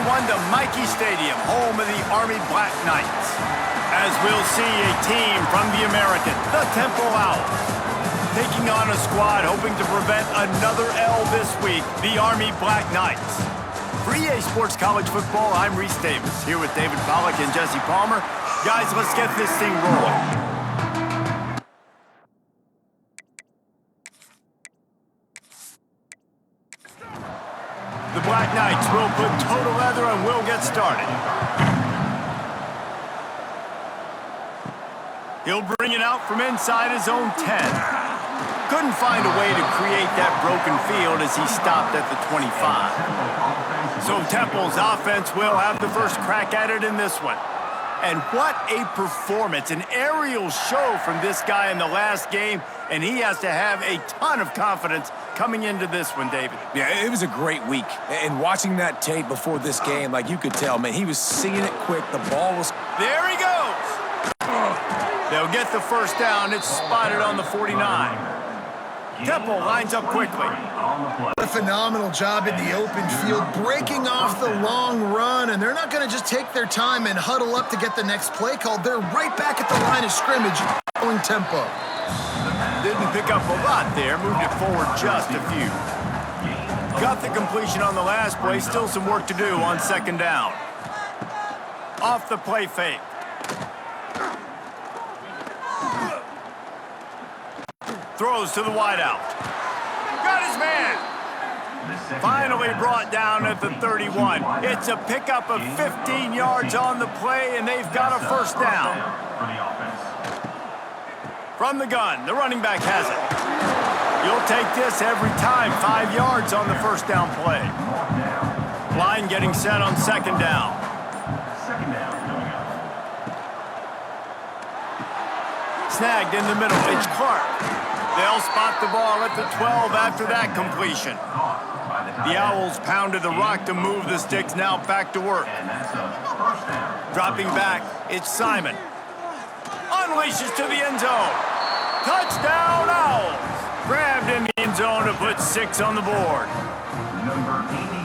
everyone to Mikey Stadium, home of the Army Black Knights, as we'll see a team from the American, the Temple Owls, taking on a squad hoping to prevent another L this week, the Army Black Knights. For EA Sports College Football, I'm Reese Davis, here with David Pollack and Jesse Palmer. Guys, let's get this thing rolling. The Black Knights will put total leather and will get started. He'll bring it out from inside his own 10. Couldn't find a way to create that broken field as he stopped at the 25. So Temple's offense will have the first crack at it in this one. And what a performance, an aerial show from this guy in the last game, and he has to have a ton of confidence coming into this one, David. Yeah, it was a great week. And watching that tape before this game, like you could tell, man, he was seeing it quick. The ball was... There he goes! They'll get the first down. It's spotted on the 49. Temple lines up quickly. A phenomenal job in the open field, breaking off the long run, and they're not going to just take their time and huddle up to get the next play called. They're right back at the line of scrimmage, going tempo. Didn't pick up a lot there, moved it forward just a few. Got the completion on the last play, still some work to do on second down. Off the play fake. Throws to the wideout. Got his man. Finally brought down at the 31. It's a pickup of 15 yards on the play, and they've got a first down. From the gun, the running back has it. You'll take this every time. 5 yards on the first down play. Line getting set on second down. Snagged in the middle. It's Clark. They'll spot the ball at the 12 after that completion. The Owls pounded the rock to move the sticks, now back to work. Dropping back, it's Simon. Unleashes to the end zone. Touchdown, Owls! Grabbed in the end zone to put 6 on the board.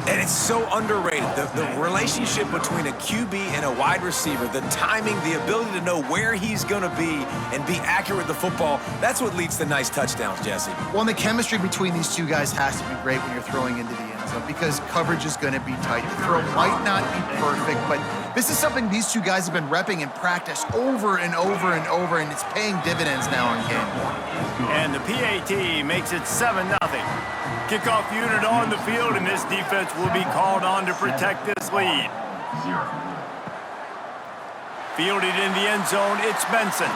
And it's so underrated. The relationship between a QB and a wide receiver, the timing, the ability to know where he's going to be and be accurate with the football, that's what leads to nice touchdowns, Jesse. Well, and the chemistry between these two guys has to be great when you're throwing into the end zone because coverage is going to be tight. The throw might not be perfect, but this is something these two guys have been repping in practice over and over and over, and it's paying dividends now in game. And the PAT makes it 7-0. Kickoff unit on the field, and this defense will be called on to protect this lead. Fielded in the end zone, it's Benson.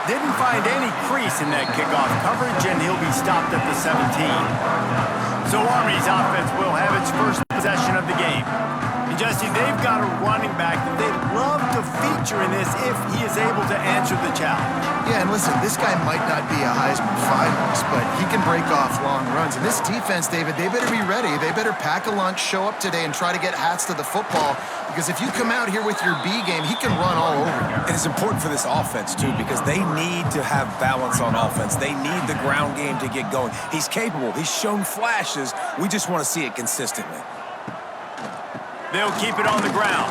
Didn't find any crease in that kickoff coverage, and he'll be stopped at the 17. So Army's offense will have its first possession of the game. And Jesse, they've got a running back that they'd love to feature in this if he is able to answer the challenge. Yeah, and listen, this guy might not be a Heisman finalist, but he can break off long runs. And this defense, David, they better be ready. They better pack a lunch, show up today, and try to get hats to the football. Because if you come out here with your B game, he can run all over you. And it's important for this offense, too, because they need to have balance on offense. They need the ground game to get going. He's capable. He's shown flashes. We just want to see it consistently. They'll keep it on the ground.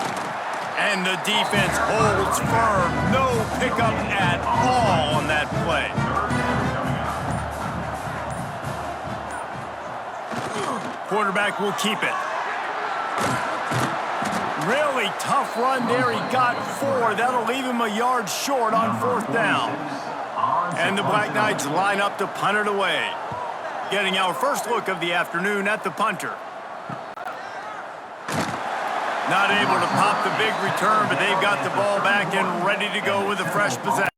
And the defense holds firm. No pickup at all on that play. Quarterback will keep it. Really tough run there. He got 4. That'll leave him a yard short on fourth down. And the Black Knights line up to punt it away. Getting our first look of the afternoon at the punter. Not able to pop the big return, but they've got the ball back and ready to go with a fresh possession.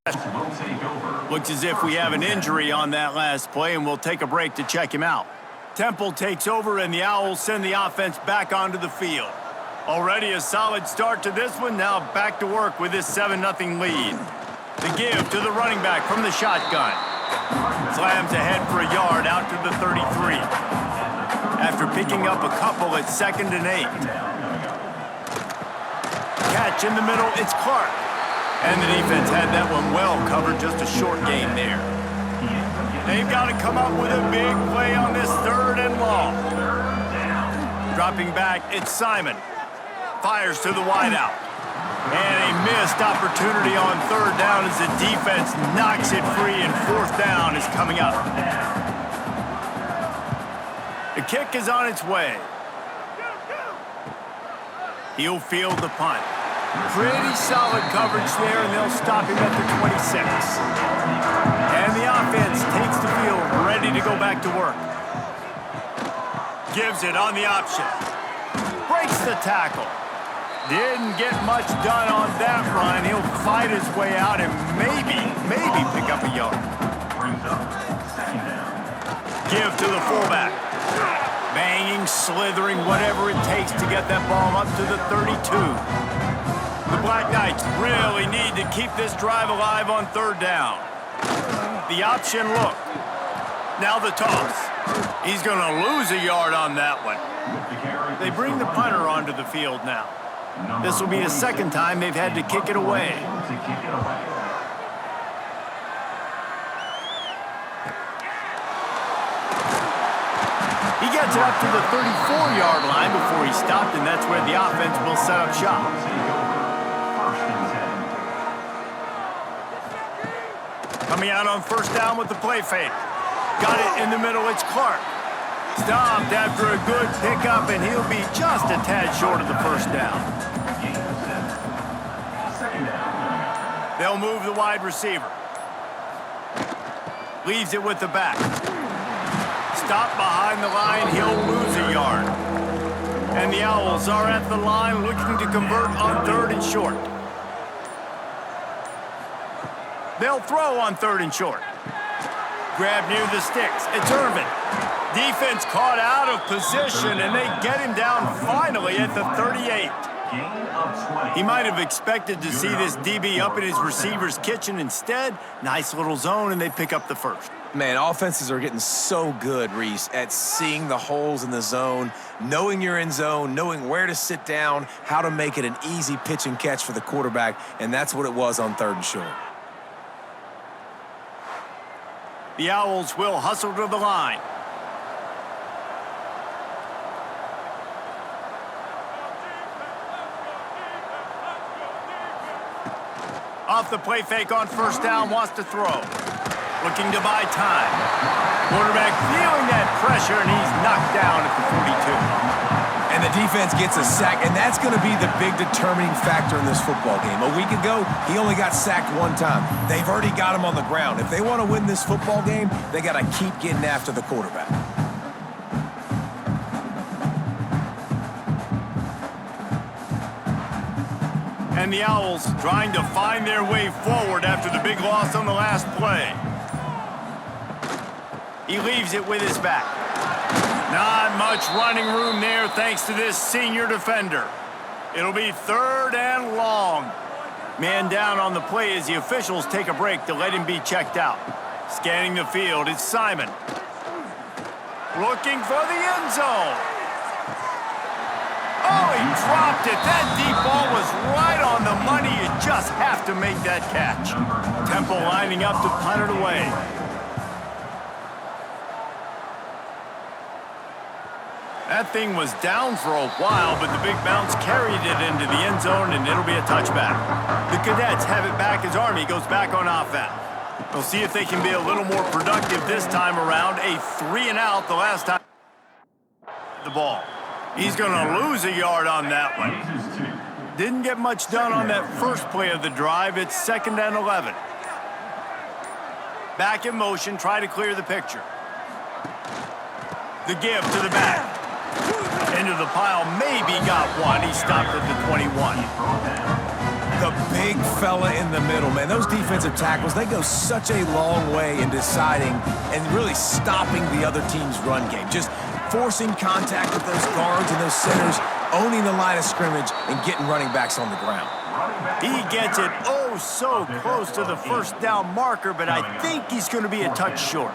Looks as if we have an injury on that last play, and we'll take a break to check him out. Temple takes over, and the Owls send the offense back onto the field. Already a solid start to this one. Now back to work with this 7-0 lead. The give to the running back from the shotgun. Slams ahead for a yard out to the 33. After picking up a couple, it's 2nd and 8. Catch in the middle, it's Clark. And the defense had that one well covered, just a short game there. They've got to come up with a big play on this 3rd and long. Dropping back, it's Simon. Fires to the wideout. And a missed opportunity on third down as the defense knocks it free, and fourth down is coming up. The kick is on its way. He'll field the punt. Pretty solid coverage there, and they'll stop him at the 26. And the offense takes the field, ready to go back to work. Gives it on the option. Breaks the tackle. Didn't get much done on that run. He'll fight his way out and maybe pick up a yard. Give to the fullback. Banging, slithering, whatever it takes to get that ball up to the 32. The Black Knights really need to keep this drive alive on third down. The option look. Now the toss. He's going to lose a yard on that one. They bring the punter onto the field now. This will be the second time they've had to kick it away. He gets it up to the 34-yard line before he stopped, and that's where the offense will set up shop. Coming out on first down with the play fake. Got it in the middle, it's Clark. Stopped after a good pickup, and he'll be just a tad short of the first down. They'll move the wide receiver. Leaves it with the back. Stop behind the line, he'll lose a yard. And the Owls are at the line looking to convert on third and short. They'll throw on third and short. Grab near the sticks. It's Irvin. Defense caught out of position, and they get him down finally at the 38. He might have expected to see this DB up in his receiver's kitchen. Instead, nice little zone, and they pick up the first. Man, offenses are getting so good, Reese, at seeing the holes in the zone, knowing you're in zone, knowing where to sit down, how to make it an easy pitch and catch for the quarterback, and that's what it was on third and short. The Owls will hustle to the line. Off the play fake on first down, wants to throw. Looking to buy time. Quarterback feeling that pressure, and he's knocked down at the 42. And the defense gets a sack, and that's going to be the big determining factor in this football game. A week ago, he only got sacked one time. They've already got him on the ground. If they want to win this football game, they got to keep getting after the quarterback. And the Owls trying to find their way forward after the big loss on the last play. He leaves it with his back. Not much running room there thanks to this senior defender. It'll be third and long. Man down on the play as the officials take a break to let him be checked out. Scanning the field, it's Simon. Looking for the end zone. Oh, he dropped it. That deep ball was right on the money. You just have to make that catch. Temple lining up to punt it away. That thing was down for a while, but the big bounce carried it into the end zone, and it'll be a touchback. The Cadets have it back as Army goes back on offense. We'll see if they can be a little more productive this time around. A 3-and-out the last time the ball. He's going to lose a yard on that one. Didn't get much done on that first play of the drive. It's 2nd and 11. Back in motion, try to clear the picture. The give to the back. Into the pile, maybe got one. He stopped at the 21. The big fella in the middle, man. Those defensive tackles, they go such a long way in deciding and really stopping the other team's run game. Just forcing contact with those guards and those centers, owning the line of scrimmage, and getting running backs on the ground. He gets it oh so close to the first down marker, but I think he's going to be a touch short.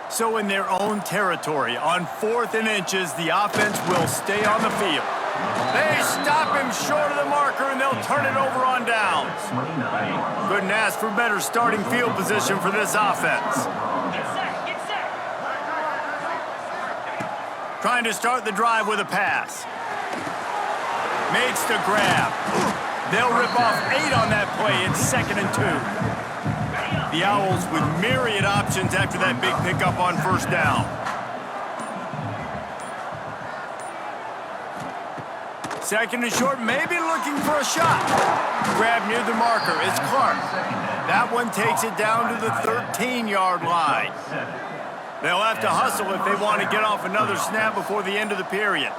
So in their own territory, on 4th and inches, the offense will stay on the field. They stop him short of the marker, and they'll turn it over on downs. Couldn't ask for better starting field position for this offense. Trying to start the drive with a pass. Makes the grab. They'll rip off 8 on that play. It's 2nd and 2. The Owls with myriad options after that big pickup on 1st down. 2nd and short, maybe looking for a shot. Grab near the marker. It's Clark. That one takes it down to the 13-yard line. They'll have to hustle if they want to get off another snap before the end of the period.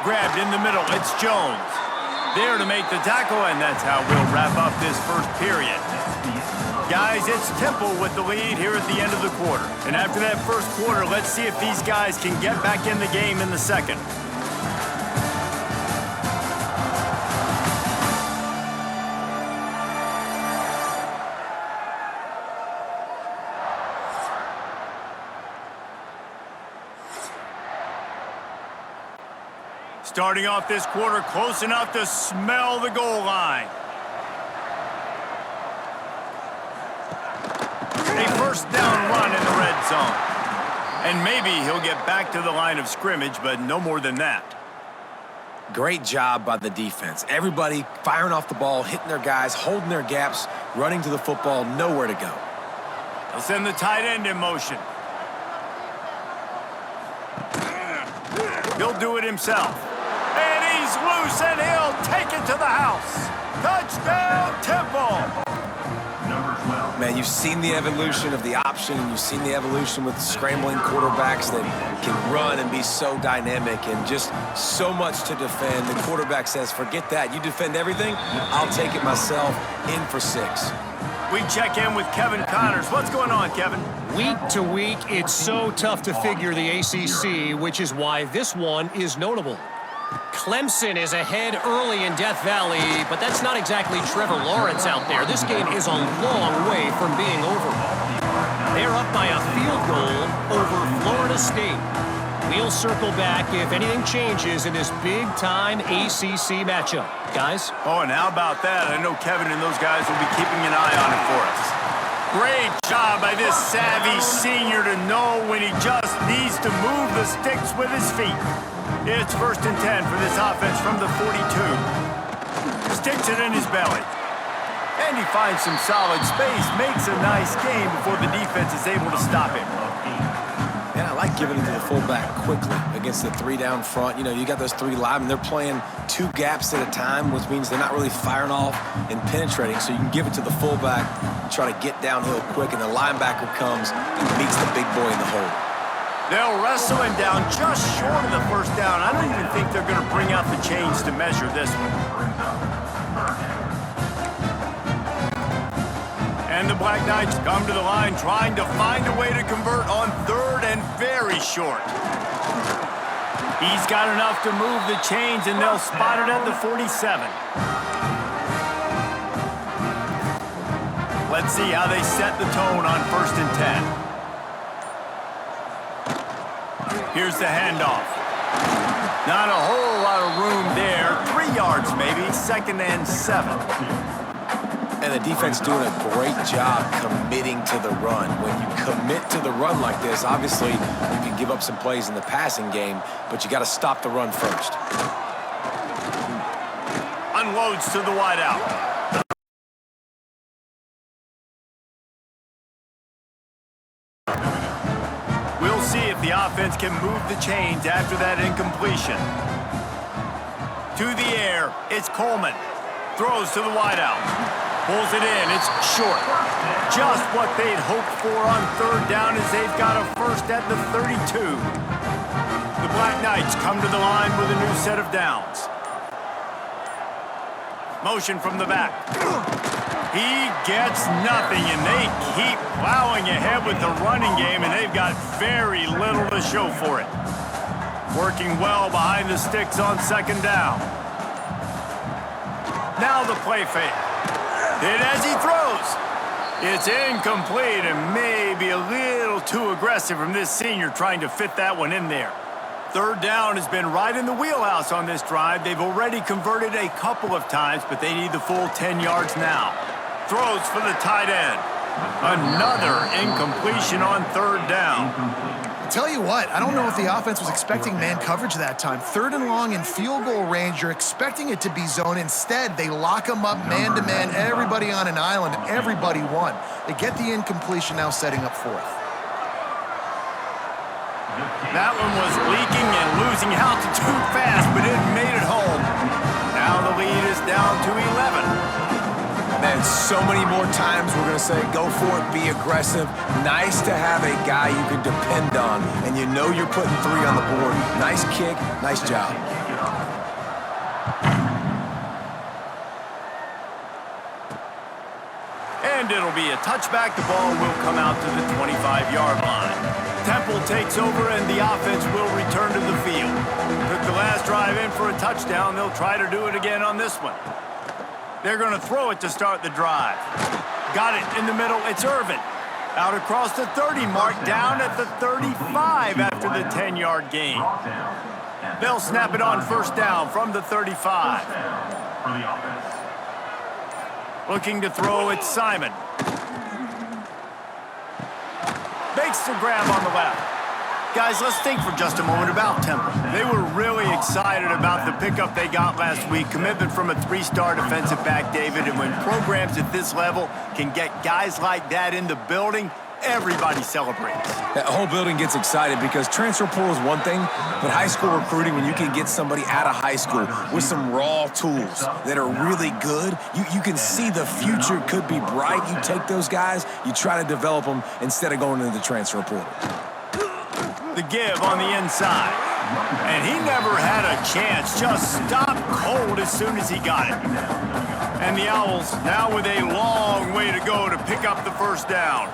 Grabbed in the middle. It's Jones. There to make the tackle, and that's how we'll wrap up this first period. Guys, it's Temple with the lead here at the end of the quarter. And after that first quarter, let's see if these guys can get back in the game in the second. Starting off this quarter close enough to smell the goal line. A first down run in the red zone. And maybe he'll get back to the line of scrimmage, but no more than that. Great job by the defense. Everybody firing off the ball, hitting their guys, holding their gaps, running to the football, nowhere to go. They'll send the tight end in motion. He'll do it himself. And he's loose, and he'll take it to the house. Touchdown, Temple! Man, you've seen the evolution of the option, and you've seen the evolution with scrambling quarterbacks that can run and be so dynamic and just so much to defend. The quarterback says, forget that. You defend everything, I'll take it myself. In for 6. We check in with Kevin Connors. What's going on, Kevin? Week to week, it's so tough to figure the ACC, which is why this one is notable. Clemson is ahead early in Death Valley, but that's not exactly Trevor Lawrence out there. This game is a long way from being over. They're up by a field goal over Florida State. We'll circle back if anything changes in this big-time ACC matchup. Guys? Oh, and how about that? I know Kevin and those guys will be keeping an eye on it for us. Great job by this savvy senior to know when he just needs to move the sticks with his feet. It's 1st and 10 for this offense from the 42. Sticks it in his belly. And he finds some solid space, makes a nice game before the defense is able to stop him. And I like giving it to the fullback quickly against the 3 down front. You know, you got those 3 linemen. They're playing 2 gaps at a time, which means they're not really firing off and penetrating. So you can give it to the fullback, try to get downhill quick, and the linebacker comes and meets the big boy in the hole. They'll wrestle him down just short of the first down. I don't even think they're going to bring out the chains to measure this one. And the Black Knights come to the line trying to find a way to convert on 3rd and very short. He's got enough to move the chains, and they'll spot it at the 47. Let's see how they set the tone on 1st and 10. Here's the handoff. Not a whole lot of room there. 3 yards maybe, 2nd and 7. And the defense doing a great job committing to the run. When you commit to the run like this, obviously you can give up some plays in the passing game, but you got to stop the run first. Unloads to the wideout. See if the offense can move the chains after that incompletion. To the air, it's Coleman. Throws to the wideout. Pulls it in, it's short. Just what they'd hoped for on 3rd down as they've got a first at the 32. The Black Knights come to the line with a new set of downs. Motion from the back. He gets nothing, and they keep plowing ahead with the running game, and they've got very little to show for it. Working well behind the sticks on 2nd down. Now the play fake. Hit as he throws. It's incomplete and maybe a little too aggressive from this senior trying to fit that one in there. 3rd down has been right in the wheelhouse on this drive. They've already converted a couple of times, but they need the full 10 yards now. Throws for the tight end. Another incompletion on 3rd down. Tell you what, I don't know if the offense was expecting man coverage that time. 3rd and long in field goal range, you're expecting it to be zone. Instead, they lock them up man-to-man, everybody on an island, everybody won. They get the incompletion, now setting up 4th. That one was leaking and losing altitude fast, but it made it home. Now the lead is down to 11. Man, so many more times we're going to say, go for it, be aggressive. Nice to have a guy you can depend on, and you know you're putting 3 on the board. Nice kick, nice job. And it'll be a touchback. The ball will come out to the 25-yard line. Temple takes over, and the offense will return to the field. Took the last drive in for a touchdown. They'll try to do it again on this one. They're going to throw it to start the drive. Got it in the middle. It's Irvin. Out across the 30 mark, down at the 35 after the 10-yard gain. They'll snap it on 1st down from the 35. Looking to throw, it's Simon. Makes the grab on the left. Guys, let's think for just a moment about Temple. They were really excited about the pickup they got last week. Commitment from a 3-star defensive back, David. And when programs at this level can get guys like that in the building, everybody celebrates. That whole building gets excited because transfer portal is one thing, but high school recruiting, when you can get somebody out of high school with some raw tools that are really good, you can see the future could be bright. You take those guys, you try to develop them instead of going into the transfer portal. The give on the inside. And he never had a chance. Just stopped cold as soon as he got it. And the Owls now with a long way to go to pick up the 1st down.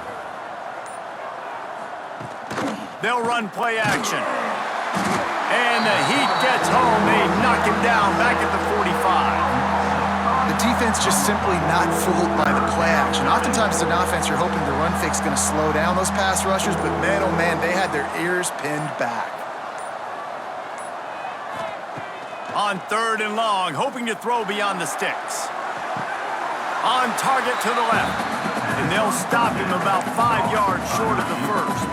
They'll run play action. And the heat gets home. They knock him down back at the 45. The defense just simply not fooled by the play action. Oftentimes as an offense, you're hoping the run fake's going to slow down those pass rushers, but man, oh man, they had their ears pinned back. On 3rd and long, hoping to throw beyond the sticks. On target to the left. And they'll stop him about 5 yards short of the 1st.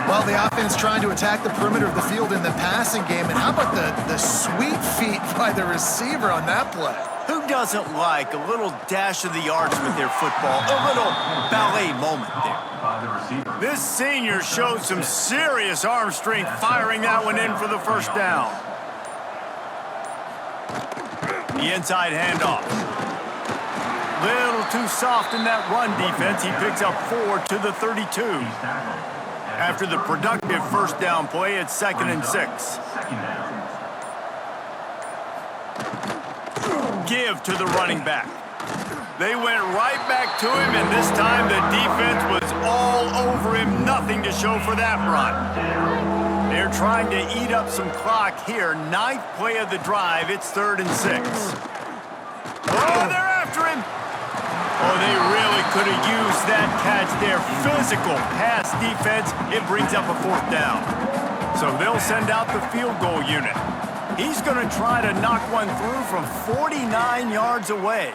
Well, the offense trying to attack the perimeter of the field in the passing game. And how about the sweet feet by the receiver on that play? Who doesn't like a little dash of the arts with their football? A little ballet moment there. This senior showed some serious arm strength firing that one in for the 1st down. The inside handoff. Little too soft in that run defense. He picks up 4 to the 32. After the productive 1st down play, it's 2nd and 6. Give to the running back. They went right back to him, and this time the defense was all over him. Nothing to show for that run. They're trying to eat up some clock here. 9th play of the drive. It's 3rd and 6. Oh, they're after him. Oh, they really could have used that catch there. Physical pass defense. It brings up a 4th down. So they'll send out the field goal unit. He's going to try to knock one through from 49 yards away.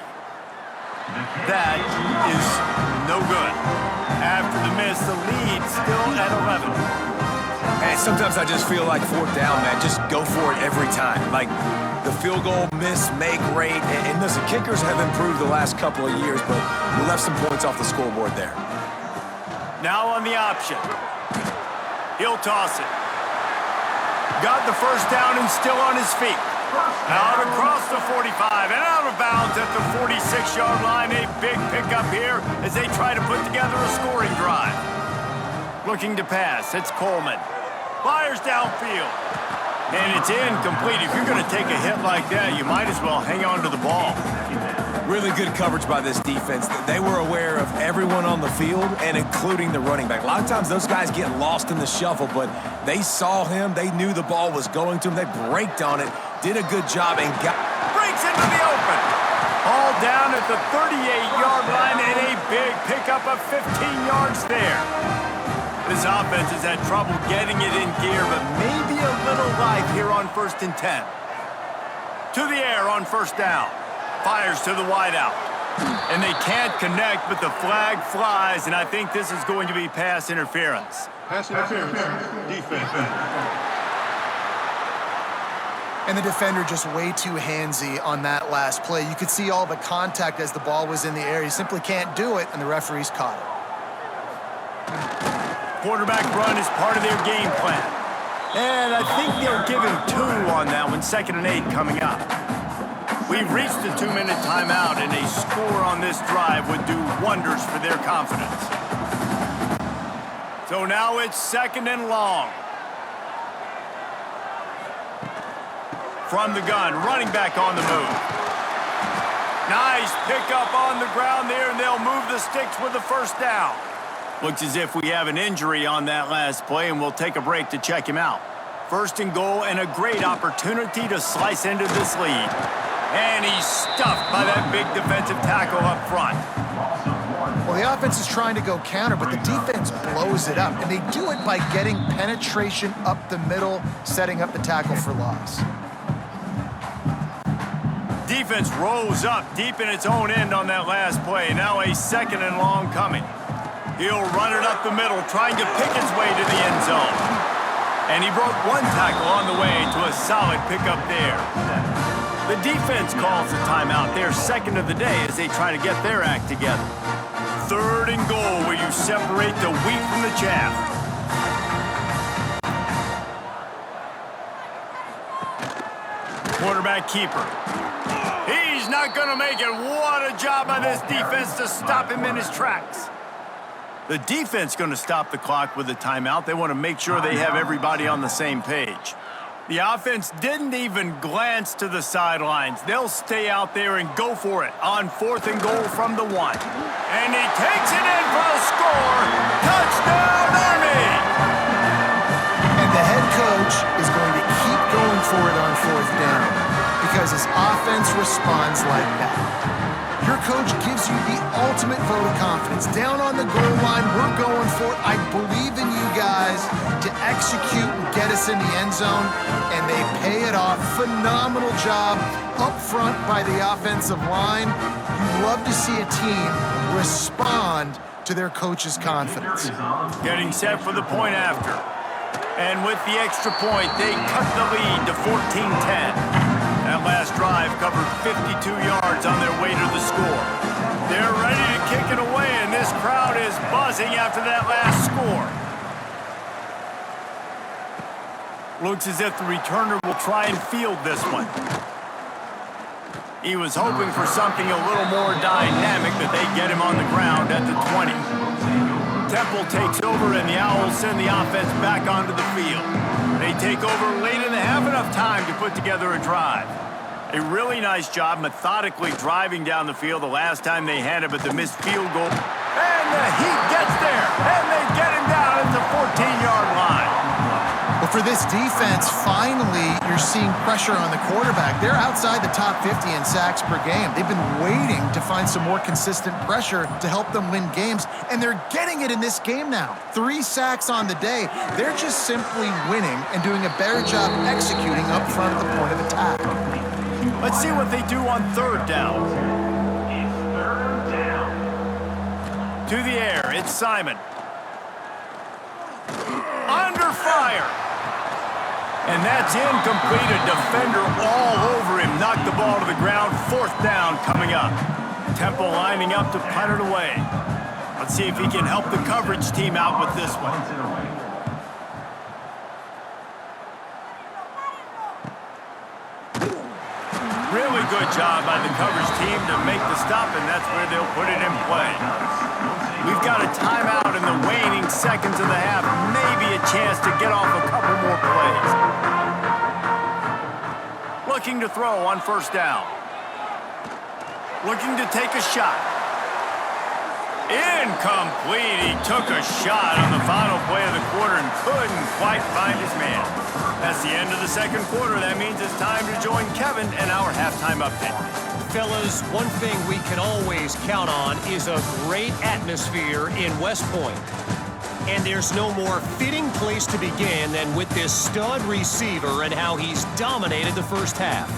That is no good. After the miss, the lead still at 11. And sometimes I just feel like 4th down, man. Just go for it every time. Like the field goal miss, make rate. And listen, kickers have improved the last couple of years, but we left some points off the scoreboard there. Now on the option. He'll toss it. Got the 1st down and still on his feet. Out across the 45 and out of bounds at the 46-yard line. A big pickup here as they try to put together a scoring drive. Looking to pass. It's Coleman. Fires downfield. And it's incomplete. If you're going to take a hit like that, you might as well hang on to the ball. Really good coverage by this defense. They were aware of everyone on the field and including the running back. A lot of times those guys get lost in the shuffle, but they saw him. They knew the ball was going to him. They braked on it, did a good job, and got... Breaks into the open. All down at the 38-yard line and a big pickup of 15 yards there. This offense has had trouble getting it in gear, but maybe a little life here on 1st and 10. To the air on 1st down. Fires to the wideout. And they can't connect, but the flag flies, and I think this is going to be pass interference. Pass interference. Defense. And the defender just way too handsy on that last play. You could see all the contact as the ball was in the air. He simply can't do it, and the referees caught it. Quarterback run is part of their game plan. And I think they'll give him 2 on that one, 2nd and 8 coming up. We've reached the 2-minute timeout, and a score on this drive would do wonders for their confidence. So now it's 2nd and long. From the gun, running back on the move. Nice pickup on the ground there, and they'll move the sticks with the first down. Looks as if we have an injury on that last play, and we'll take a break to check him out. 1st and goal, and a great opportunity to slice into this lead. And he's stuffed by that big defensive tackle up front. Well, the offense is trying to go counter, but the defense blows it up, and they do it by getting penetration up the middle, setting up the tackle for loss. Defense rolls up deep in its own end on that last play. Now a 2nd and long coming. He'll run it up the middle, trying to pick his way to the end zone. And he broke 1 tackle on the way to a solid pickup there. The defense calls the timeout, their 2nd of the day, as they try to get their act together. 3rd and goal, where you separate the wheat from the chaff. Quarterback keeper. He's not going to make it. What a job by this defense to stop him in his tracks. The defense going to stop the clock with a timeout. They want to make sure they have everybody on the same page. The offense didn't even glance to the sidelines. They'll stay out there and go for it on 4th and goal from the 1. And he takes it in for the score. Touchdown, Army! And the head coach is going to keep going for it on 4th down because his offense responds like that. Your coach gives you the ultimate vote of confidence. Down on the goal line, we're going for it. I believe in you guys to execute and get us in the end zone, and they pay it off. Phenomenal job up front by the offensive line. You love to see a team respond to their coach's confidence. Getting set for the point after. And with the extra point, they cut the lead to 14-10. That last drive covered 52 yards on their way to the score. They're ready to kick it away, and this crowd is buzzing after that last score. Looks as if the returner will try and field this one. He was hoping for something a little more dynamic, but they get him on the ground at the 20. Temple takes over, and the Owls send the offense back onto the field. They take over late in the half, enough time to put together a drive. A really nice job methodically driving down the field the last time they had it, but the missed field goal. And the Heat gets there, and they get him down at the 14-yard line. Well, for this defense, finally, you're seeing pressure on the quarterback. They're outside the top 50 in sacks per game. They've been waiting to find some more consistent pressure to help them win games, and they're getting it in this game now. 3 sacks on the day. They're just simply winning and doing a better job executing up front at the point of attack. Let's see what they do on 3rd down. To the air, it's Simon. Under fire. And that's incomplete. A defender all over him. Knocked the ball to the ground. 4th down coming up. Temple lining up to punt it away. Let's see if he can help the coverage team out with this one. Really good job by the coverage team to make the stop, and that's where they'll put it in play. We've got a timeout in the waning seconds of the half. Maybe a chance to get off a couple more plays. Looking to throw on 1st down. Looking to take a shot. Incomplete. He took a shot on the final play of the quarter and couldn't quite find his man. That's the end of the 2nd quarter. That means it's time to join Kevin and our halftime update. Fellas, one thing we can always count on is a great atmosphere in West Point. And there's no more fitting place to begin than with this stud receiver and how he's dominated the first half.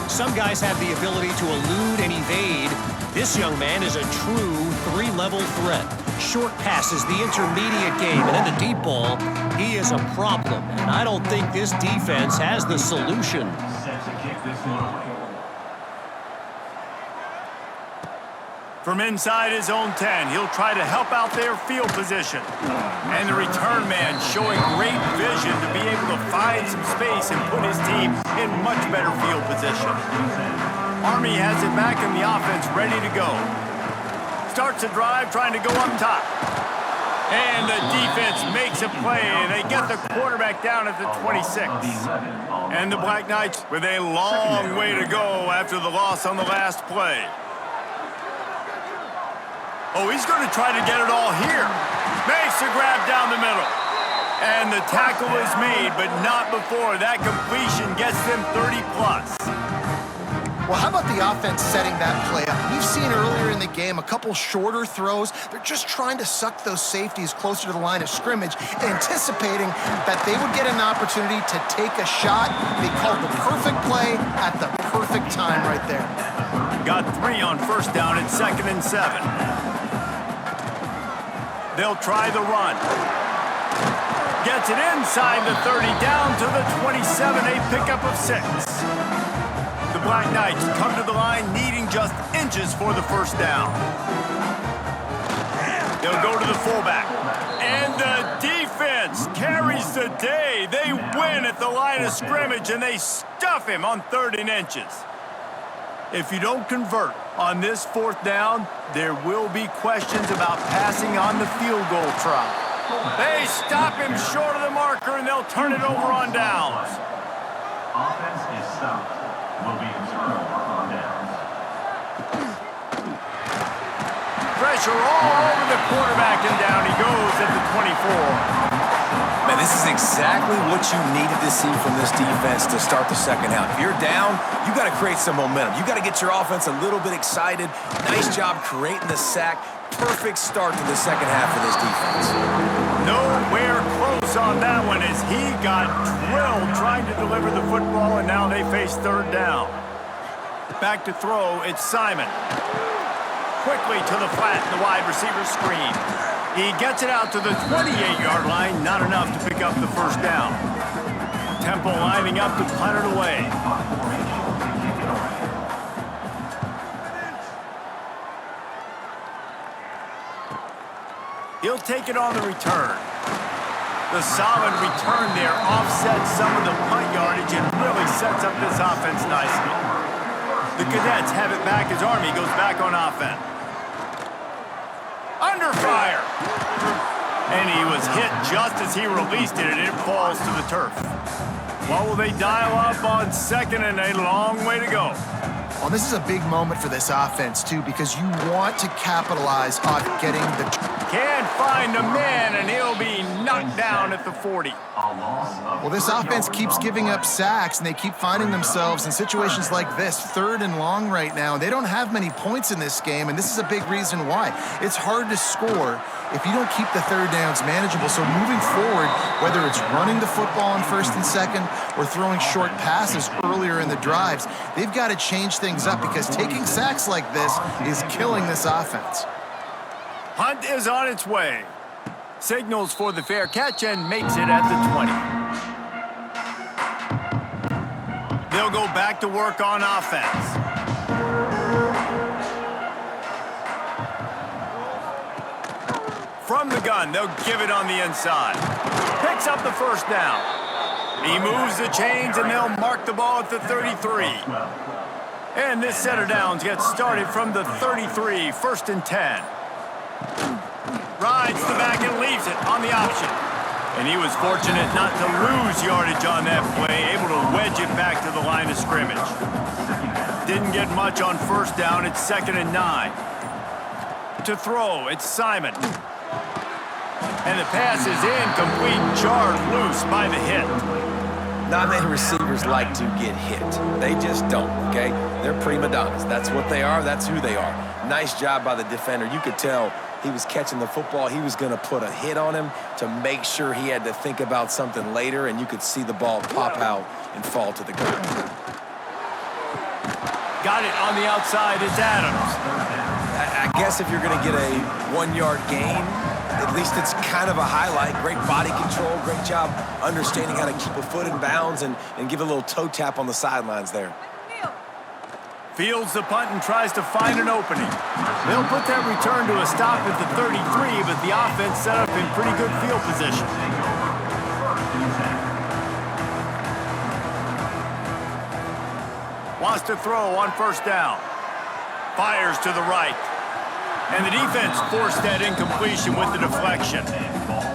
Some guys have the ability to elude and evade. This young man is a true three-level threat. Short passes, the intermediate game, and then the deep ball. He is a problem, and I don't think this defense has the solution. Set to kick this one away. From inside his own 10, he'll try to help out their field position. And the return man showing great vision to be able to find some space and put his team in much better field position. Army has it back in the offense, ready to go. Starts a drive, trying to go up top. And the defense makes a play. They get the quarterback down at the 26. And the Black Knights with a long way to go after the loss on the last play. Oh, he's going to try to get it all here. Makes the grab down the middle. And the tackle is made, but not before that completion gets them 30+. Well, how about the offense setting that play up? We've seen earlier in the game a couple shorter throws. They're just trying to suck those safeties closer to the line of scrimmage, anticipating that they would get an opportunity to take a shot. They called the perfect play at the perfect time right there. Got 3 on first down at 2nd and 7. They'll try the run. Gets it inside the 30, down to the 27, a pickup of 6. The Black Knights come to the line needing just inches for the first down. They'll go to the fullback. And the defense carries the day. They win at the line of scrimmage, and they stuff him on 3rd and inches. If you don't convert on this 4th down, there will be questions about passing on the field goal try. They stop him short of the marker, and they'll turn it over on downs. Offense is stopped. Will be a turnover on downs. Pressure all over the quarterback, and down he goes at the 24. Man, this is exactly what you needed to see from this defense to start the second half. If you're down, you got to create some momentum. You got to get your offense a little bit excited. Nice job creating the sack. Perfect start to the second half of this defense. Nowhere close on that one as he got drilled trying to deliver the football, and now they face 3rd down. Back to throw, it's Simon. Quickly to the flat, the wide receiver screen. He gets it out to the 28-yard line, not enough to pick up the first down. Temple lining up to punt it away. He'll take it on the return. The solid return there offsets some of the punt yardage and really sets up this offense nicely. The Cadets have it back as Army goes back on offense. Under fire. And he was hit just as he released it, and it falls to the turf. What will they dial up on 2nd and a long way to go? Well, this is a big moment for this offense, too, because you want to capitalize on getting the... Can't find a man, and he'll be knocked down at the 40. Well, this offense keeps giving up sacks, and they keep finding themselves in situations like this, 3rd and long right now. They don't have many points in this game, and this is a big reason why. It's hard to score if you don't keep the 3rd downs manageable. So moving forward, whether it's running the football on 1st and 2nd or throwing short passes earlier in the drives, they've got to change things up because taking sacks like this is killing this offense. Hunt is on its way. Signals for the fair catch and makes it at the 20. They'll go back to work on offense. From the gun, they'll give it on the inside. Picks up the first down. He moves the chains, and they'll mark the ball at the 33. And this set of downs gets started from the 33, 1st and 10. Rides the back and leaves it on the option. And he was fortunate not to lose yardage on that play, able to wedge it back to the line of scrimmage. Didn't get much on first down, it's 2nd and 9. To throw, it's Simon. And the pass is incomplete, jarred loose by the hit. Not many receivers like to get hit. They just don't, okay? They're prima donnas. That's what they are. That's who they are. Nice job by the defender. You could tell he was catching the football. He was going to put a hit on him to make sure he had to think about something later, and you could see the ball pop out and fall to the ground. Got it on the outside. It's Adams. guess if you're going to get a 1-yard gain, at least it's kind of a highlight. Great body control, great job understanding how to keep a foot in bounds and give a little toe tap on the sidelines there. Fields the punt and tries to find an opening. They'll put that return to a stop at the 33, but the offense set up in pretty good field position. Wants to throw on first down. Fires to the right. And the defense forced that incompletion with the deflection.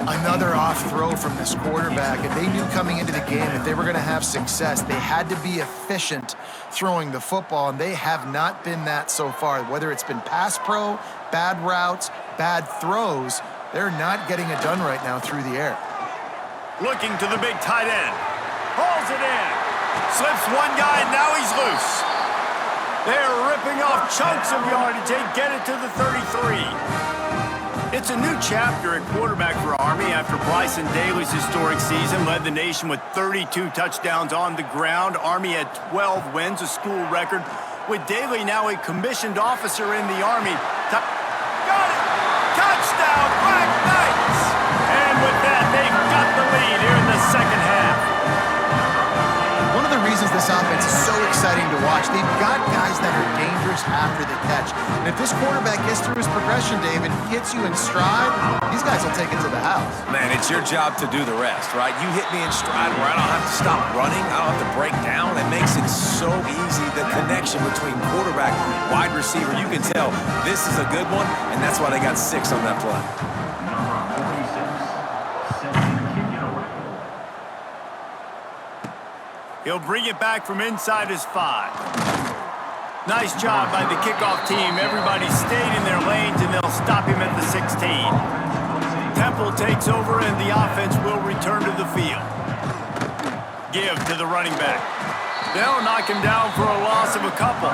Another off throw from this quarterback, and they knew coming into the game if they were going to have success, they had to be efficient throwing the football, and they have not been that so far. Whether it's been pass pro, bad routes, bad throws, they're not getting it done right now through the air. Looking to the big tight end. Hauls it in. Slips one guy, and now he's loose. They're ripping off chunks of yardage. They get it to the 33. It's a new chapter at quarterback for Army after Bryson Daly's historic season led the nation with 32 touchdowns on the ground. Army had 12 wins, a school record, with Daly now a commissioned officer in the Army. Got it! Touchdown, Black Knights! And with that, they've got the lead here in the second half. One of the reasons this offense is so exciting to watch, they've got guys that are dangerous after the catch. And if this quarterback gets through his progression, David, gets you in stride, these guys will take it to the house. Man, it's your job to do the rest, right? You hit me in stride where I don't have to stop running. I don't have to break down. It makes it so easy. The connection between quarterback, wide receiver, you can tell this is a good one, and that's why they got 6 on that play. He'll bring it back from inside his 5. Nice job by the kickoff team. Everybody stayed in their lanes, and they'll stop him at the 16. Temple takes over, and the offense will return to the field. Give to the running back. They'll knock him down for a loss of a couple.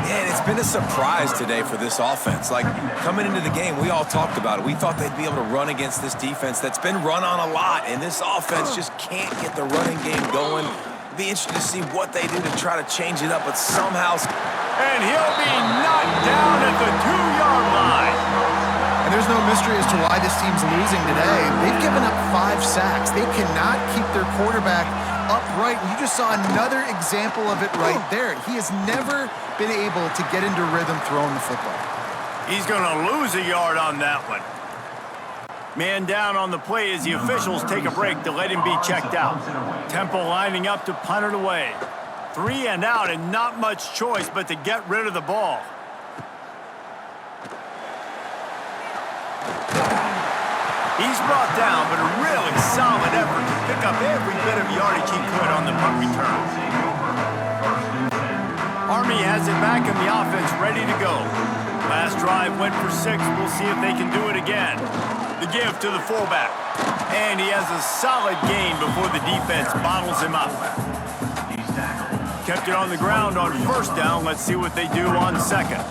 Man, it's been a surprise today for this offense. Like, coming into the game, we all talked about it. We thought they'd be able to run against this defense that's been run on a lot, and this offense just can't get the running game going. It'll be interesting to see what they do to try to change it up, but somehow... And he'll be knocked down at the 2-yard line. And there's no mystery as to why this team's losing today. They've given up 5 sacks. They cannot keep their quarterback upright. You just saw another example of it right there. He has never been able to get into rhythm throwing the football. He's going to lose a yard on that one. Man down on the play as the officials take a break to let him be checked out. Temple lining up to punt it away. 3 and out, and not much choice but to get rid of the ball. He's brought down, but a really solid effort to pick up every bit of yardage he could on the punt return. Army has it back in the offense, ready to go. Last drive went for 6. We'll see if they can do it again. The give to the fullback. And he has a solid gain before the defense bottles him up. Kept it on the ground on first down. Let's see what they do on second.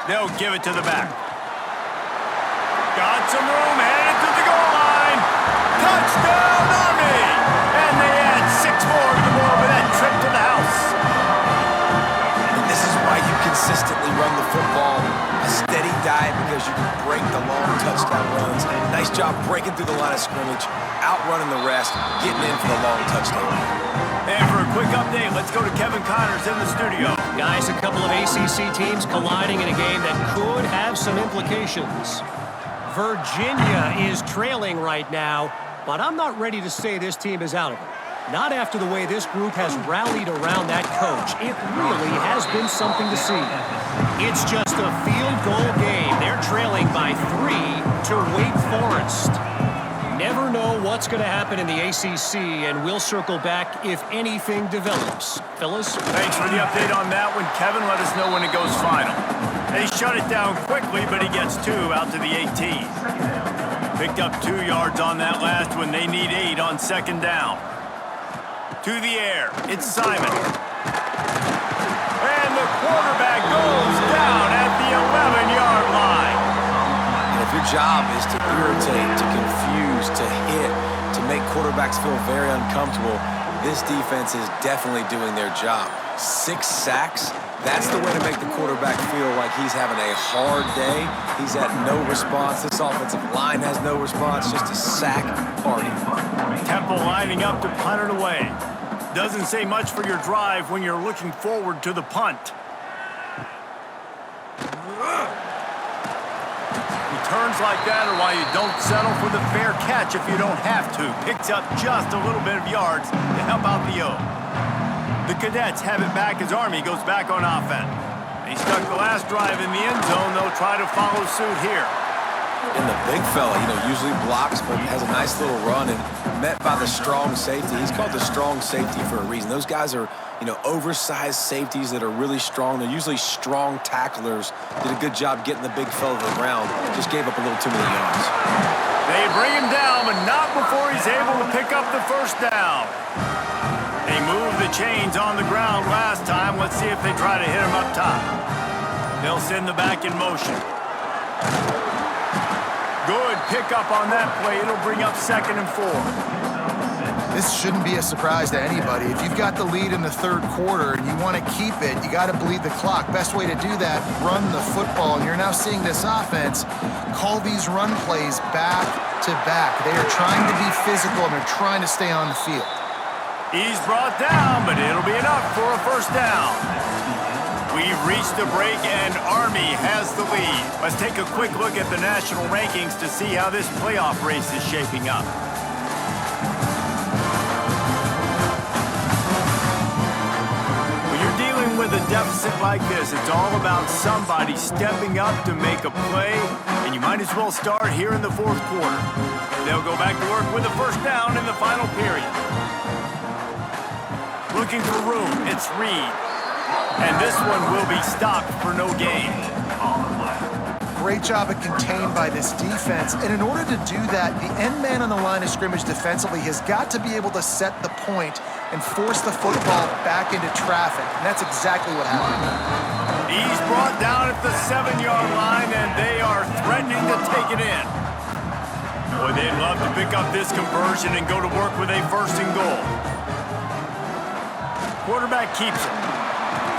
They'll give it to the back. Got some room, headed to the goal line. Touchdown, Army! And they add 6 more to the board with that trip to the house. And this is why you consistently run the football. A steady diet because you can break the long touchdown runs. Nice job breaking through the line of scrimmage, outrunning the rest, getting in for the long touchdown. And for a quick update, let's go to Kevin Connors in the studio. Guys, a couple of ACC teams colliding in a game that could have some implications. Virginia is trailing right now, but I'm not ready to say this team is out of it. Not after the way this group has rallied around that coach. It really has been something to see. It's just a field goal game. They're trailing by 3 to Wake Forest. Never know what's going to happen in the ACC, and we'll circle back if anything develops. Fellas? Thanks for the update on that one, Kevin. Let us know when it goes final. They shut it down quickly, but he gets 2 out to the 18. Picked up 2 yards on that last one. They need 8 on second down. To the air. It's Simon. And the quarterback goes down at the 11-yard line. And if your job is to irritate, to confuse, to hit, to make quarterbacks feel very uncomfortable, this defense is definitely doing their job. 6 sacks, that's the way to make the quarterback feel like he's having a hard day. He's had no response. This offensive line has no response, just a sack party. Temple lining up to punt it away. Doesn't say much for your drive when you're looking forward to the punt. Returns like that are why you don't settle for the fair catch if you don't have to. Picks up just a little bit of yards to help out the O. The Cadets have it back as Army goes back on offense. He stuck the last drive in the end zone. They'll try to follow suit here. And the big fella, usually blocks, but has a nice little run and met by the strong safety. He's called the strong safety for a reason. Those guys are, oversized safeties that are really strong. They're usually strong tacklers. Did a good job getting the big fella to the ground. Just gave up a little too many yards. They bring him down, but not before he's able to pick up the first down. They moved the chains on the ground last time. Let's see if they try to hit him up top. They'll send the back in motion. Good pickup on that play. It'll bring up 2nd and 4. This shouldn't be a surprise to anybody. If you've got the lead in the third quarter and you want to keep it, you got to bleed the clock. Best way to do that, run the football. And you're now seeing this offense call these run plays back to back. They are trying to be physical and they're trying to stay on the field. He's brought down, but it'll be enough for a first down. We've reached the break, and Army has the lead. Let's take a quick look at the national rankings to see how this playoff race is shaping up. When you're dealing with a deficit like this, it's all about somebody stepping up to make a play, and you might as well start here in the fourth quarter. They'll go back to work with a first down in the final period. Looking for room, it's Reed. And this one will be stopped for no gain. Great job at contained by this defense. And in order to do that, the end man on the line of scrimmage defensively has got to be able to set the point and force the football back into traffic. And that's exactly what happened. He's brought down at the 7-yard line, and they are threatening to take it in. Boy, they'd love to pick up this conversion and go to work with a 1st and goal. Quarterback keeps it.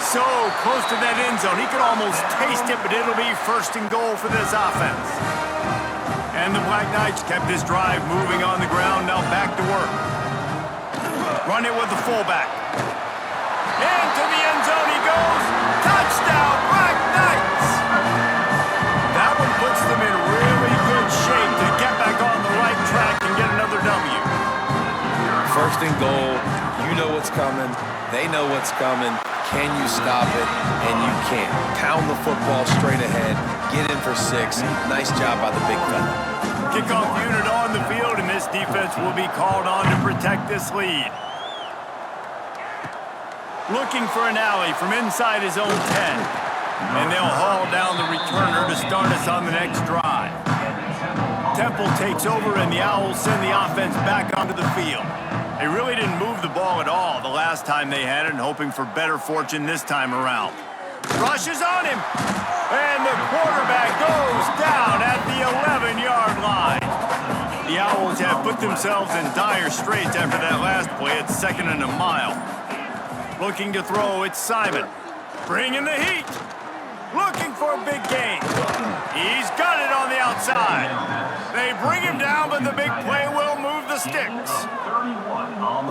So close to that end zone. He could almost taste it, but it'll be 1st and goal for this offense. And the Black Knights kept this drive moving on the ground. Now back to work. Run it with the fullback. Into the end zone he goes. Touchdown, Black Knights! That one puts them in really good shape to get back on the right track and get another W. 1st and goal. You know what's coming. They know what's coming. Can you stop it? And you can't. Pound the football straight ahead. Get in for 6. Nice job by the big fella. Kickoff unit on the field, and this defense will be called on to protect this lead. Looking for an alley from inside his own 10. And they'll haul down the returner to start us on the next drive. Temple takes over, and the Owls send the offense back onto the field. They really didn't move the ball at all the last time they had it, and hoping for better fortune this time around. Rushes on him, and the quarterback goes down at the 11-yard line. The Owls have put themselves in dire straits after that last play. It's 2nd and a mile. Looking to throw, it's Simon. Bringing the heat. Looking for a big gain. He's got it on the outside. They bring him down, but the big play will move the sticks.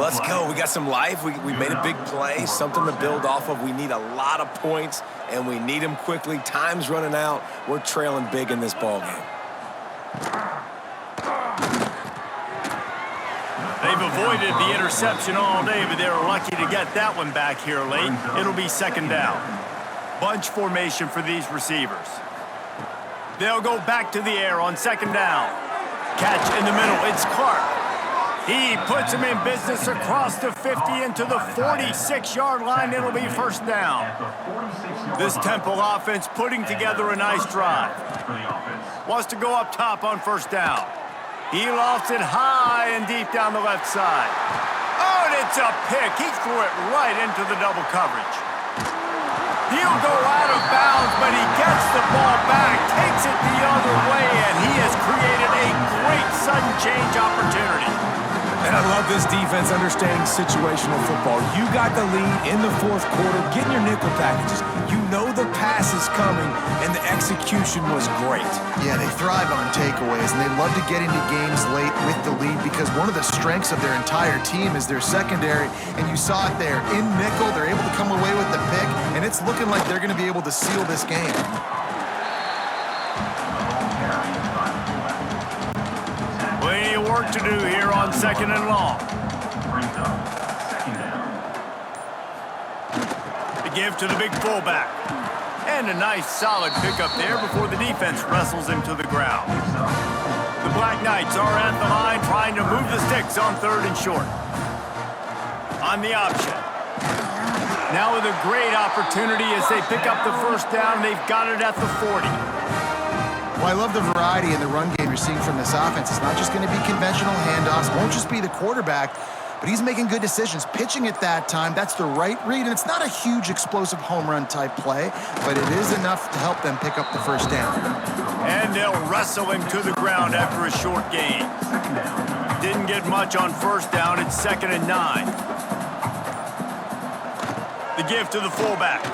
Let's go. We got some life. We made a big play, something to build off of. We need a lot of points, and we need them quickly. Time's running out. We're trailing big in this ball game. They've avoided the interception all day, but they were lucky to get that one back here late. It'll be 2nd down. Bunch formation for these receivers. They'll go back to the air on 2nd down. Catch in the middle. It's Clark. He puts him in business across the 50 into the 46-yard line. It'll be 1st down. This Temple offense putting together a nice drive. Wants to go up top on 1st down. He lofts it high and deep down the left side. Oh, and it's a pick. He threw it right into the double coverage. He'll go out of bounds, but he gets the ball back, takes it the other way, and he has created a great sudden change opportunity. And I love this defense understanding situational football. You got the lead in the fourth quarter, getting your nickel packages. You know the pass is coming, and the execution was great. Yeah, they thrive on takeaways, and they love to get into games late with the lead because one of the strengths of their entire team is their secondary, and you saw it there. In nickel, they're able to come away with the pick, and it's looking like they're going to be able to seal this game. Plenty of work to do here on 2nd and long. Brings up second down. The give to the big fullback. And a nice solid pickup there before the defense wrestles him to the ground. The Black Knights are at the line trying to move the sticks on 3rd and short. On the option. Now with a great opportunity as they pick up the first down. They've got it at the 40. Well, I love the variety in the run game you're seeing from this offense. It's not just going to be conventional handoffs. It won't just be the quarterback, but he's making good decisions. Pitching at that time, that's the right read, and it's not a huge explosive home run type play, but it is enough to help them pick up the first down. And they'll wrestle him to the ground after a short gain. Didn't get much on first down. It's 2nd and 9. The give to the fullback.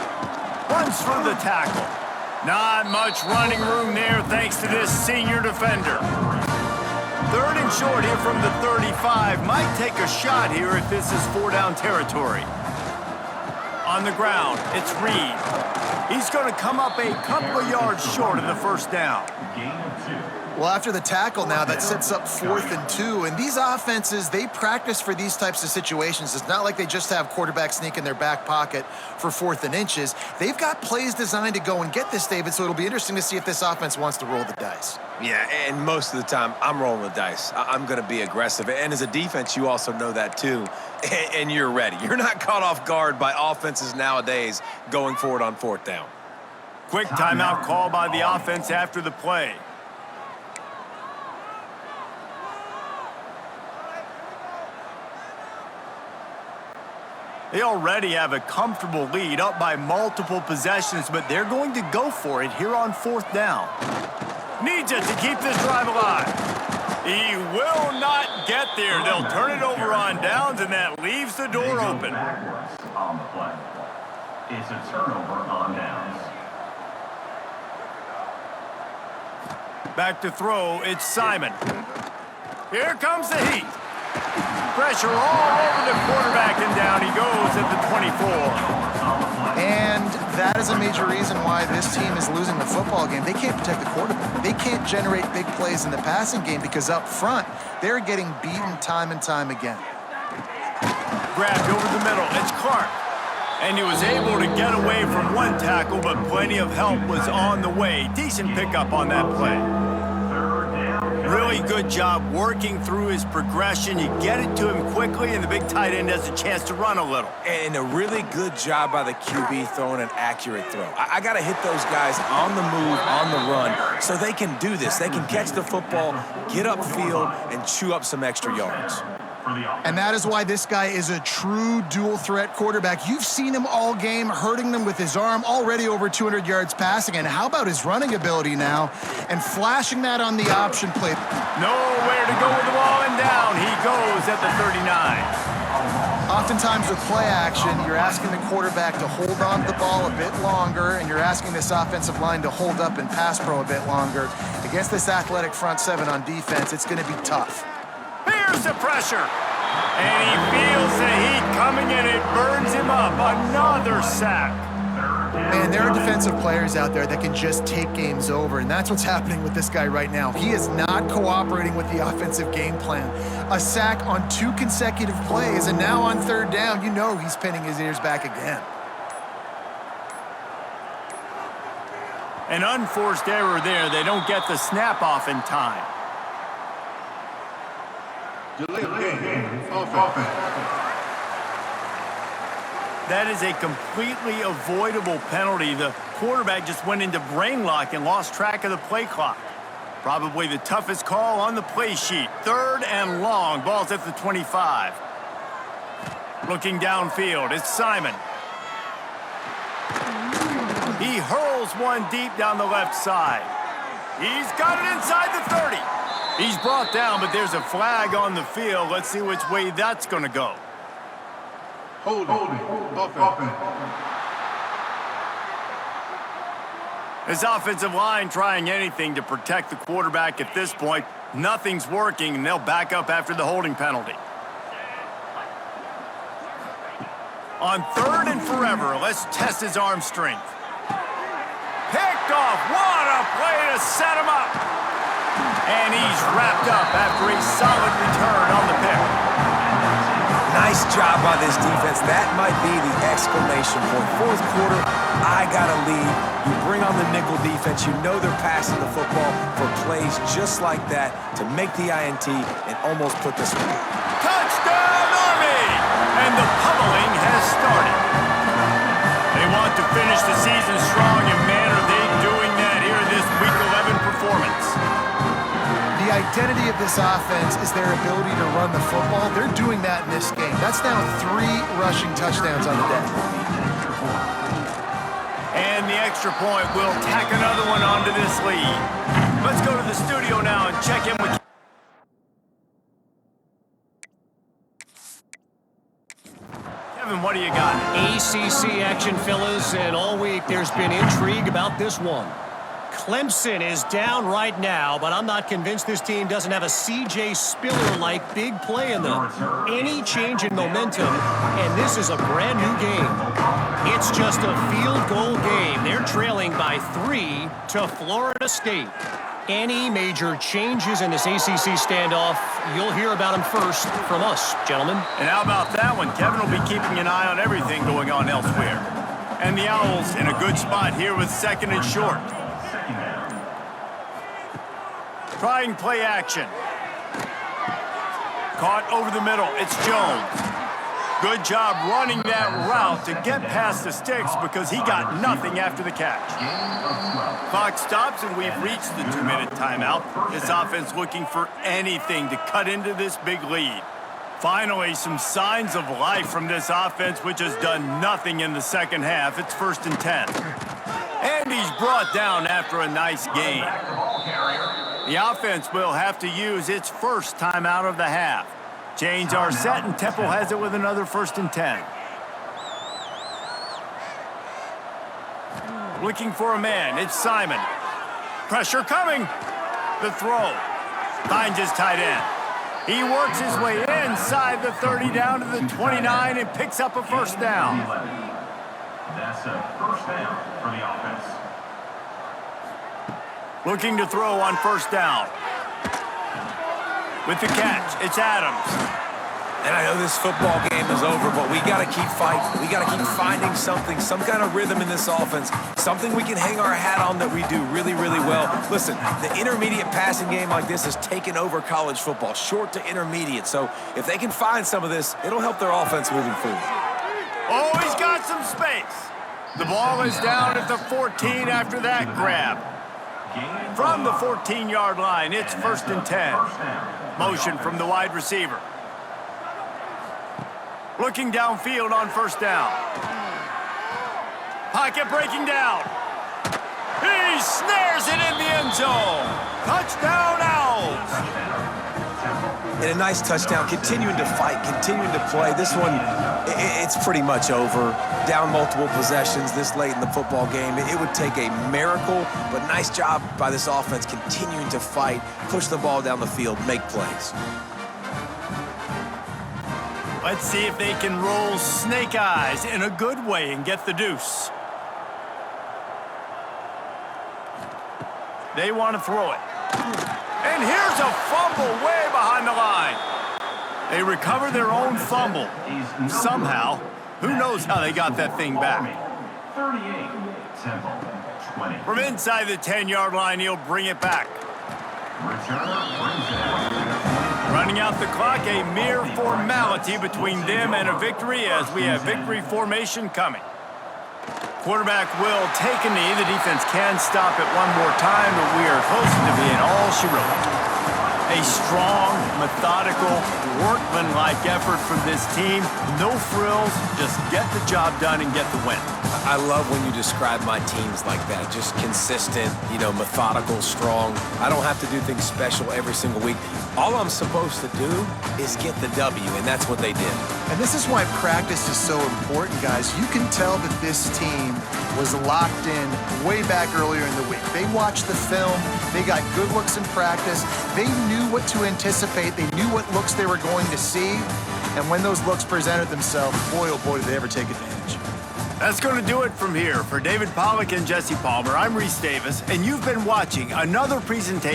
Runs through the tackle. Not much running room there thanks to this senior defender. 3rd and short here from the 35. Might take a shot here if this is 4-down territory. On the ground, it's Reed. He's going to come up a couple of yards short of the first down. Gain of 2. Well, after the tackle now, that sets up 4th and 2. And these offenses, they practice for these types of situations. It's not like they just have quarterback sneak in their back pocket for 4th and inches. They've got plays designed to go and get this, David, so it'll be interesting to see if this offense wants to roll the dice. Yeah, and most of the time, I'm rolling the dice. I'm going to be aggressive. And as a defense, you also know that too. And you're ready. You're not caught off guard by offenses nowadays going forward on 4th down. Quick timeout call by the offense after the play. They already have a comfortable lead, up by multiple possessions, but they're going to go for it here on 4th down. Needs it to keep this drive alive. He will not get there. They'll turn it over on downs, and that leaves the door open. Backwards on the play. It's a turnover on downs. Back to throw, it's Simon. Here comes the heat. Pressure all over the quarterback, and down he goes at the 24. And that is a major reason why this team is losing the football game. They can't protect the quarterback. They can't generate big plays in the passing game because up front, they're getting beaten time and time again. Grabbed over the middle, it's Clark. And he was able to get away from one tackle, but plenty of help was on the way. Decent pickup on that play. Really good job working through his progression. You get it to him quickly, and the big tight end has a chance to run a little. And a really good job by the QB throwing an accurate throw. I got to hit those guys on the move, on the run, so they can do this. They can catch the football, get upfield, and chew up some extra yards. And that is why this guy is a true dual-threat quarterback. You've seen him all game, hurting them with his arm, already over 200 yards passing. And how about his running ability now? And flashing that on the option play. Nowhere to go with the ball, and down he goes at the 39. Oftentimes with play action, you're asking the quarterback to hold on to the ball a bit longer, and you're asking this offensive line to hold up in pass pro a bit longer. Against this athletic front seven on defense, it's going to be tough. Here's the pressure. And he feels the heat coming, and it burns him up. Another sack. Man, there are defensive players out there that can just take games over, and that's what's happening with this guy right now. He is not cooperating with the offensive game plan. A sack on 2 consecutive plays, and now on 3rd down, you know he's pinning his ears back again. An unforced error there. They don't get the snap off in time. That is a completely avoidable penalty. The quarterback just went into brain lock and lost track of the play clock. Probably the toughest call on the play sheet. 3rd and long. Ball's at the 25. Looking downfield, it's Simon. He hurls one deep down the left side. He's got it inside the 30. He's brought down, but there's a flag on the field. Let's see which way that's going to go. This offensive line trying anything to protect the quarterback at this point. Nothing's working, and they'll back up after the holding penalty. On 3rd and forever, let's test his arm strength. Picked off. What a play to set him up. And he's wrapped up after a solid return on the pick. Nice job by this defense. That might be the exclamation point. 4th quarter, I got a lead. You bring on the nickel defense. You know they're passing the football for plays just like that to make the INT and almost put this one. Touchdown, Army! And the pummeling has started. They want to finish the season strong, and man, are they doing that here in this Week 11 performance. The identity of this offense is their ability to run the football. They're doing that in this game. That's now 3 rushing touchdowns on the day. And the extra point will tack another one onto this lead. Let's go to the studio now and check in with Kevin. What do you got? ACC action, fellas, and all week there's been intrigue about this one. Clemson is down right now, but I'm not convinced this team doesn't have a C.J. Spiller-like big play in them. Any change in momentum, and this is a brand new game. It's just a field goal game. They're trailing by 3 to Florida State. Any major changes in this ACC standoff, you'll hear about them first from us, gentlemen. And how about that one? Kevin will be keeping an eye on everything going on elsewhere. And the Owls in a good spot here with 2nd and short. Trying play action. Caught over the middle. It's Jones. Good job running that route to get past the sticks because he got nothing after the catch. Clock stops and we've reached the 2-minute timeout. This offense looking for anything to cut into this big lead. Finally, some signs of life from this offense, which has done nothing in the second half. It's 1st and 10. And he's brought down after a nice gain. The offense will have to use its first timeout of the half. Chains are set, and Temple has it with another 1st and 10. Looking for a man. It's Simon. Pressure coming. The throw. Finds his tight end. He works his way inside the 30 down to the 29 and picks up a 1st down. That's a 1st down for the offense. Looking to throw on 1st down. With the catch, it's Adams. And I know this football game is over, but we got to keep fighting. We got to keep finding something, some kind of rhythm in this offense, something we can hang our hat on that we do really, really well. Listen, the intermediate passing game like this has taken over college football, short to intermediate. So if they can find some of this, it'll help their offense moving forward. Oh, he's got some space. The ball is down at the 14 after that grab. From the 14-yard line, it's 1st and 10. Motion from the wide receiver. Looking downfield on 1st down. Pocket breaking down. He snares it in the end zone. Touchdown, Owls. And a nice touchdown, continuing to fight, continuing to play. This one, it's pretty much over. Down multiple possessions this late in the football game. It would take a miracle, but nice job by this offense continuing to fight, push the ball down the field, make plays. Let's see if they can roll snake eyes in a good way and get the deuce. They want to throw it. And here's a fumble way behind the line. They recover their own fumble. Somehow, who knows how they got that thing back. 38, Temple, 20. From inside the 10-yard line, he'll bring it back. Returner brings it. Running out the clock, a mere formality between them and a victory as we have victory formation coming. Quarterback will take a knee. The defense can stop it one more time, but we are close to being all she wrote. A strong, methodical, workman-like effort from this team. No frills, just get the job done and get the win. I love when you describe my teams like that. Just consistent, methodical, strong. I don't have to do things special every single week. All I'm supposed to do is get the W, and that's what they did. And this is why practice is so important, guys. You can tell that this team was locked in way back earlier in the week. They watched the film. They got good looks in practice. They knew what to anticipate. They knew what looks they were going to see. And when those looks presented themselves, boy, oh boy, did they ever take advantage. That's going to do it from here. For David Pollack and Jesse Palmer, I'm Reese Davis, and you've been watching another presentation